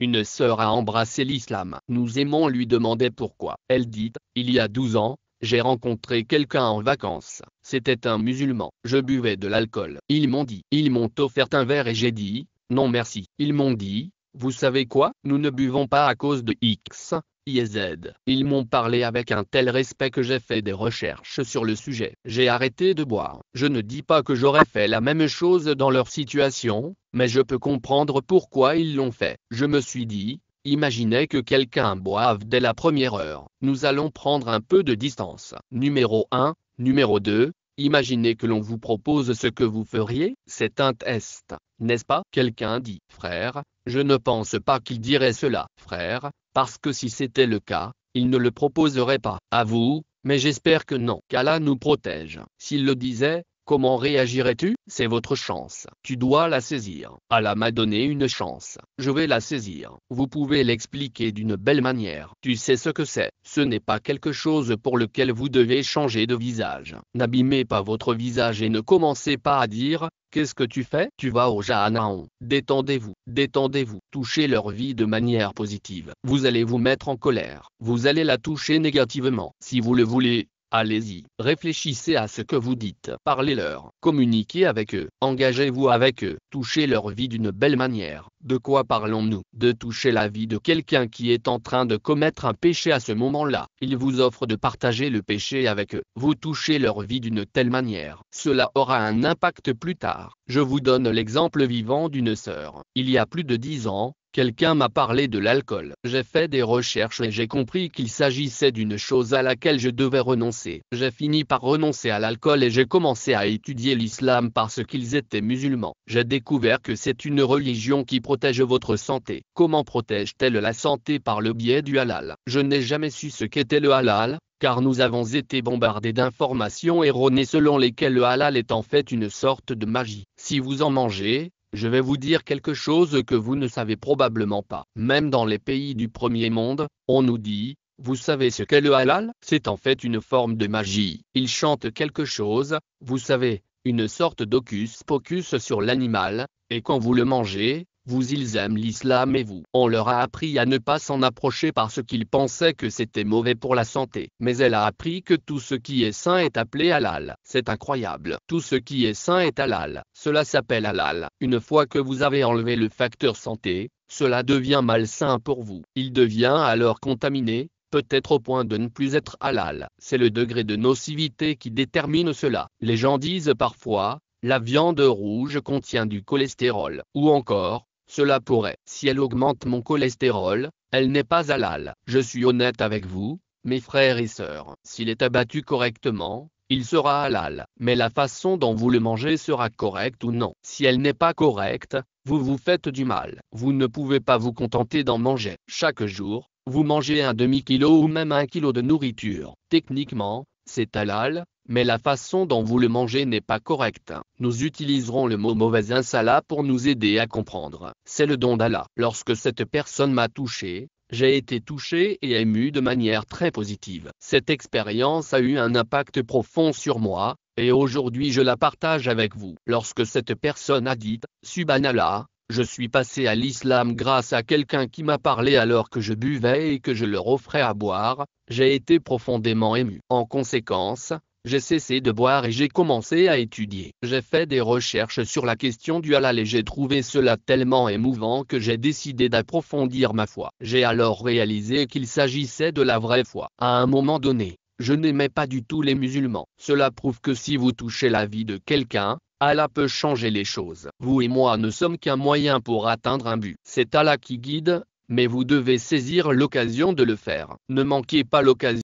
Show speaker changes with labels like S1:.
S1: une sœur a embrassé l'islam. Nous aimons lui demander pourquoi. Elle dit, il y a 12 ans, j'ai rencontré quelqu'un en vacances. C'était un musulman. Je buvais de l'alcool. Ils m'ont offert un verre et j'ai dit, non merci. Ils m'ont dit, vous savez quoi, nous ne buvons pas à cause de X, Y, Z. Ils m'ont parlé avec un tel respect que j'ai fait des recherches sur le sujet. J'ai arrêté de boire. Je ne dis pas que j'aurais fait la même chose dans leur situation, mais je peux comprendre pourquoi ils l'ont fait. Je me suis dit, imaginez que quelqu'un boive dès la première heure. Nous allons prendre un peu de distance. Numéro 1, numéro 2. Imaginez que l'on vous propose ce que vous feriez, c'est un test, n'est-ce pas? Quelqu'un dit, frère, je ne pense pas qu'il dirait cela, frère, parce que si c'était le cas, il ne le proposerait pas à vous, mais j'espère que non, qu'Allah nous protège. S'il le disait, comment réagirais-tu? C'est votre chance. Tu dois la saisir. Allah m'a donné une chance. Je vais la saisir. Vous pouvez l'expliquer d'une belle manière. Tu sais ce que c'est. Ce n'est pas quelque chose pour lequel vous devez changer de visage. N'abîmez pas votre visage et ne commencez pas à dire, qu'est-ce que tu fais? Tu vas au Jahannam. Détendez-vous. Détendez-vous. Touchez leur vie de manière positive. Vous allez vous mettre en colère. Vous allez la toucher négativement. Si vous le voulez, allez-y, réfléchissez à ce que vous dites, parlez-leur, communiquez avec eux, engagez-vous avec eux, touchez leur vie d'une belle manière. De quoi parlons-nous? De toucher la vie de quelqu'un qui est en train de commettre un péché à ce moment-là. Il vous offre de partager le péché avec eux. Vous touchez leur vie d'une telle manière. Cela aura un impact plus tard. Je vous donne l'exemple vivant d'une sœur. Il y a plus de 10 ans, quelqu'un m'a parlé de l'alcool. J'ai fait des recherches et j'ai compris qu'il s'agissait d'une chose à laquelle je devais renoncer. J'ai fini par renoncer à l'alcool et j'ai commencé à étudier l'islam parce qu'ils étaient musulmans. J'ai découvert que c'est une religion qui protège votre santé. Comment protège-t-elle la santé? Par le biais du halal. Je n'ai jamais su ce qu'était le halal, car nous avons été bombardés d'informations erronées selon lesquelles le halal est en fait une sorte de magie. Si vous en mangez, je vais vous dire quelque chose que vous ne savez probablement pas. Même dans les pays du premier monde, on nous dit, vous savez ce qu'est le halal? C'est en fait une forme de magie. Ils chantent quelque chose, vous savez, une sorte d'hocus pocus sur l'animal, et quand vous le mangez, ils aiment l'islam et vous. On leur a appris à ne pas s'en approcher parce qu'ils pensaient que c'était mauvais pour la santé. Mais elle a appris que tout ce qui est sain est appelé halal. C'est incroyable. Tout ce qui est sain est halal. Cela s'appelle halal. Une fois que vous avez enlevé le facteur santé, cela devient malsain pour vous. Il devient alors contaminé, peut-être au point de ne plus être halal. C'est le degré de nocivité qui détermine cela. Les gens disent parfois, la viande rouge contient du cholestérol. Ou encore, cela pourrait. Si elle augmente mon cholestérol, elle n'est pas halal. Je suis honnête avec vous, mes frères et sœurs. S'il est abattu correctement, il sera halal. Mais la façon dont vous le mangez sera correcte ou non. Si elle n'est pas correcte, vous vous faites du mal. Vous ne pouvez pas vous contenter d'en manger. Chaque jour, vous mangez un demi-kilo ou même 1 kilo de nourriture. Techniquement, c'est halal, mais la façon dont vous le mangez n'est pas correcte. Nous utiliserons le mot mauvaise inshallah pour nous aider à comprendre. C'est le don d'Allah. Lorsque cette personne m'a touché, j'ai été touché et ému de manière très positive. Cette expérience a eu un impact profond sur moi, et aujourd'hui je la partage avec vous. Lorsque cette personne a dit « Subhanallah », je suis passé à l'islam grâce à quelqu'un qui m'a parlé alors que je buvais et que je leur offrais à boire, j'ai été profondément ému. En conséquence, j'ai cessé de boire et j'ai commencé à étudier. J'ai fait des recherches sur la question du halal et j'ai trouvé cela tellement émouvant que j'ai décidé d'approfondir ma foi. J'ai alors réalisé qu'il s'agissait de la vraie foi. À un moment donné, je n'aimais pas du tout les musulmans. Cela prouve que si vous touchez la vie de quelqu'un, Allah peut changer les choses. Vous et moi ne sommes qu'un moyen pour atteindre un but. C'est Allah qui guide, mais vous devez saisir l'occasion de le faire. Ne manquez pas l'occasion.